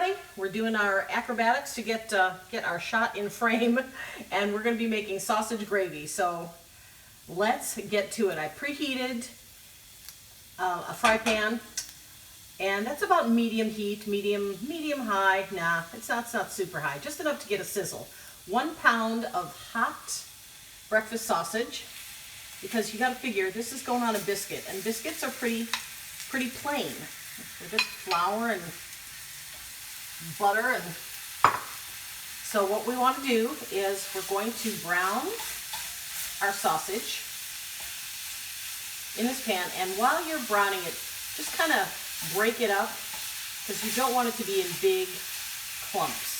everybody. We're doing our acrobatics to get our shot in frame, and we're going to be making sausage gravy. So let's get to it. I preheated a fry pan, and that's about medium heat, medium high. Nah, it's not super high, just enough to get a sizzle. 1 pound of hot breakfast sausage, because you got to figure this is going on a biscuit, and biscuits are pretty plain. They're just flour and butter. And so what we want to do is we're going to brown our sausage in this pan, and while you're browning it, just kind of break it up, because you don't want it to be in big clumps.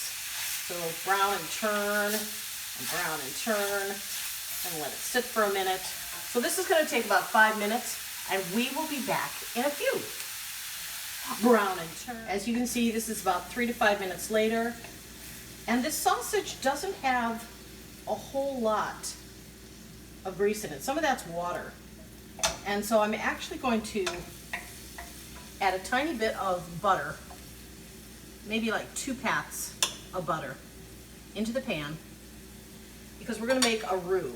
So brown and turn, and brown and turn, and let it sit for a minute. So this is going to take about 5 minutes, and we will be back in a few. Brown and turn. As you can see, this is about 3 to 5 minutes later, and this sausage doesn't have a whole lot of grease in it. Some of that's water, and so I'm actually going to add a tiny bit of butter, maybe like 2 pats of butter, into the pan, because we're going to make a roux,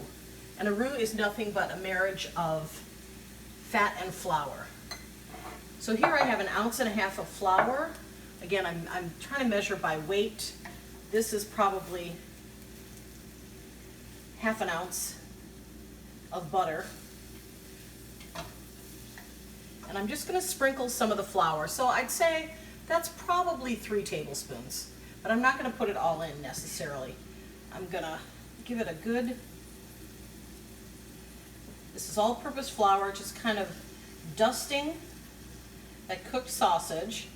and a roux is nothing but a marriage of fat and flour. So here I have 1.5 ounces of flour. Again, I'm trying to measure by weight. This is probably 1/2 ounce of butter. And I'm just going to sprinkle some of the flour. So I'd say that's probably 3 tablespoons, but I'm not going to put it all in necessarily. I'm going to give it a good, this is all-purpose flour, just kind of dusting that cooked sausage,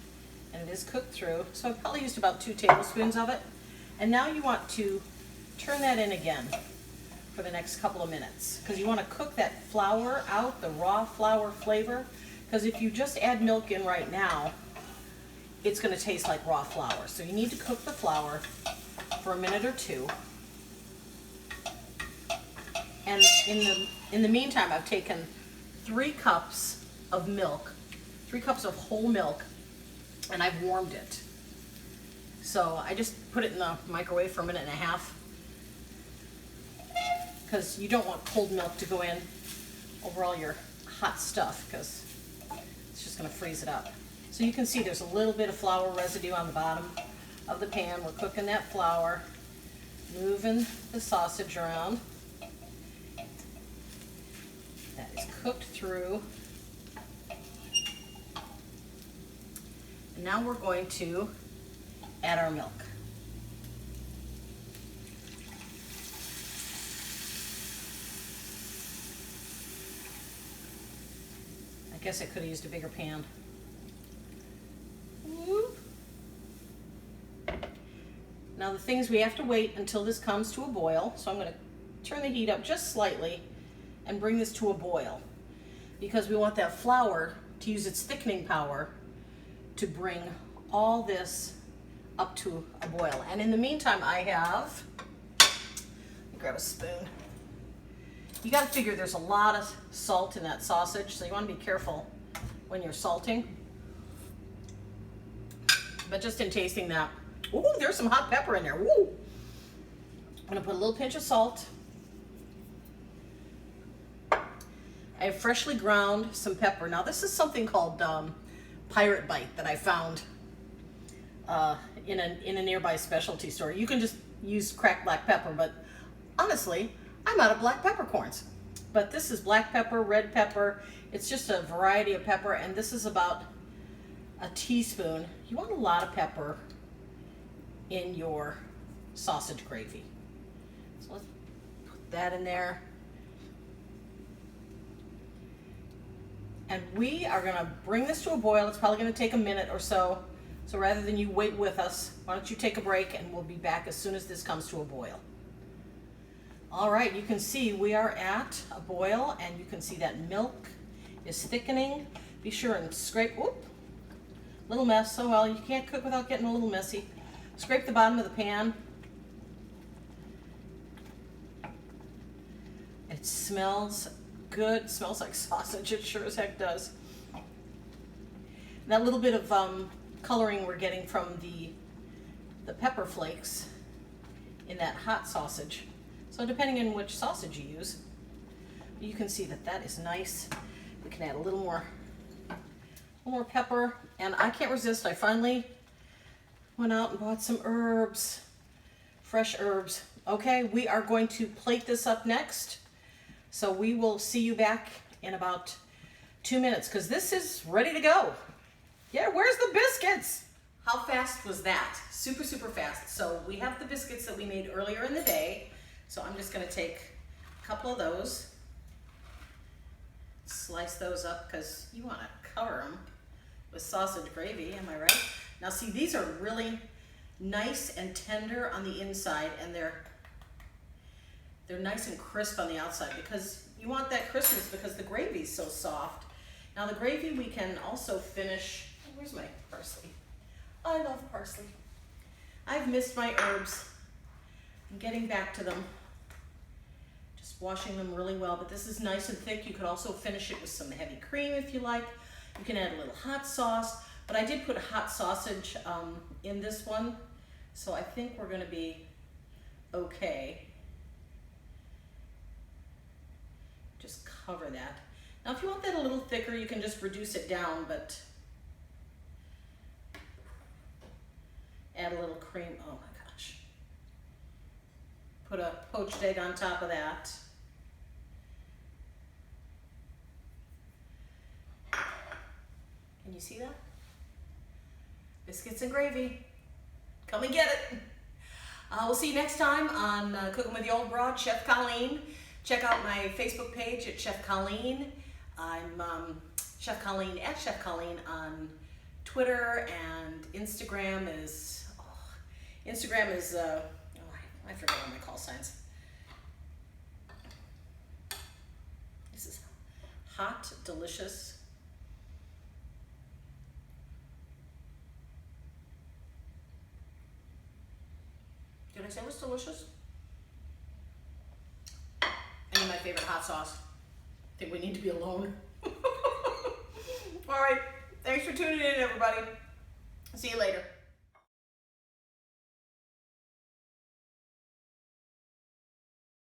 and it is cooked through, so I probably used about 2 tablespoons of it. And now you want to turn that in again for the next couple of minutes, because you want to cook that flour out, the raw flour flavor, because if you just add milk in right now, it's going to taste like raw flour. So you need to cook the flour for a minute or 2. And in the meantime, I've taken 3 cups of milk, 3 cups of whole milk, and I've warmed it. So I just put it in the microwave for 1.5 minutes, because you don't want cold milk to go in over all your hot stuff, because it's just going to freeze it up. So you can see there's a little bit of flour residue on the bottom of the pan. We're cooking that flour, moving the sausage around. That is cooked through. And now we're going to add our milk. I guess I could have used a bigger pan. Whoop. Now the things, we have to wait until this comes to a boil, so I'm going to turn the heat up just slightly and bring this to a boil, because we want that flour to use its thickening power to bring all this up to a boil. And in the meantime, I have, let me grab a spoon. You got to figure there's a lot of salt in that sausage, so you want to be careful when you're salting. But just in tasting that, ooh, there's some hot pepper in there. Woo! I'm going to put a little pinch of salt. I have freshly ground some pepper. Now this is something called Pirate Bite that I found in a nearby specialty store. You can just use cracked black pepper, but honestly, I'm out of black peppercorns. But this is black pepper, red pepper. It's just a variety of pepper, and this is about a teaspoon. You want a lot of pepper in your sausage gravy. So let's put that in there. And we are going to bring this to a boil. It's probably going to take a minute or so. So rather than you wait with us, why don't you take a break, and we'll be back as soon as this comes to a boil. All right, you can see we are at a boil, and you can see that milk is thickening. Be sure and scrape, whoop, little mess. Oh well, you can't cook without getting a little messy. Scrape the bottom of the pan. It smells good. It smells like sausage. It sure as heck does. And that little bit of coloring we're getting from the pepper flakes in that hot sausage. So depending on which sausage you use, you can see that that is nice. We can add a little more pepper, and I can't resist. I finally went out and bought some herbs, fresh herbs. Okay, we are going to plate this up next. So we will see you back in about 2 minutes because this is ready to go. Yeah, where's the biscuits? How fast was that? Super, super fast. So we have the biscuits that we made earlier in the day. So I'm just gonna take a couple of those, slice those up because you wanna cover them with sausage gravy, am I right? Now see, these are really nice and tender on the inside, and they're nice and crisp on the outside because you want that crispness because the gravy is so soft. Now the gravy we can also finish, where's my parsley? I love parsley. I've missed my herbs. I'm getting back to them. Just washing them really well, but this is nice and thick. You could also finish it with some heavy cream if you like. You can add a little hot sauce, but I did put hot sausage in this one, so I think we're gonna be okay. Just cover that. Now if you want that a little thicker, you can just reduce it down, but add a little cream. Oh my gosh. Put a poached egg on top of that. Can you see that? Biscuits and gravy. Come and get it. We'll see you next time on Cooking with the Old Broad, Chef Colleen. Check out my Facebook page at Chef Colleen. I'm Chef Colleen at Chef Colleen on Twitter, and Instagram is I forget all my call signs. This is hot, delicious. Did I say it was delicious? I need my favorite hot sauce. I think we need to be alone. All right, thanks for tuning in, everybody. See you later.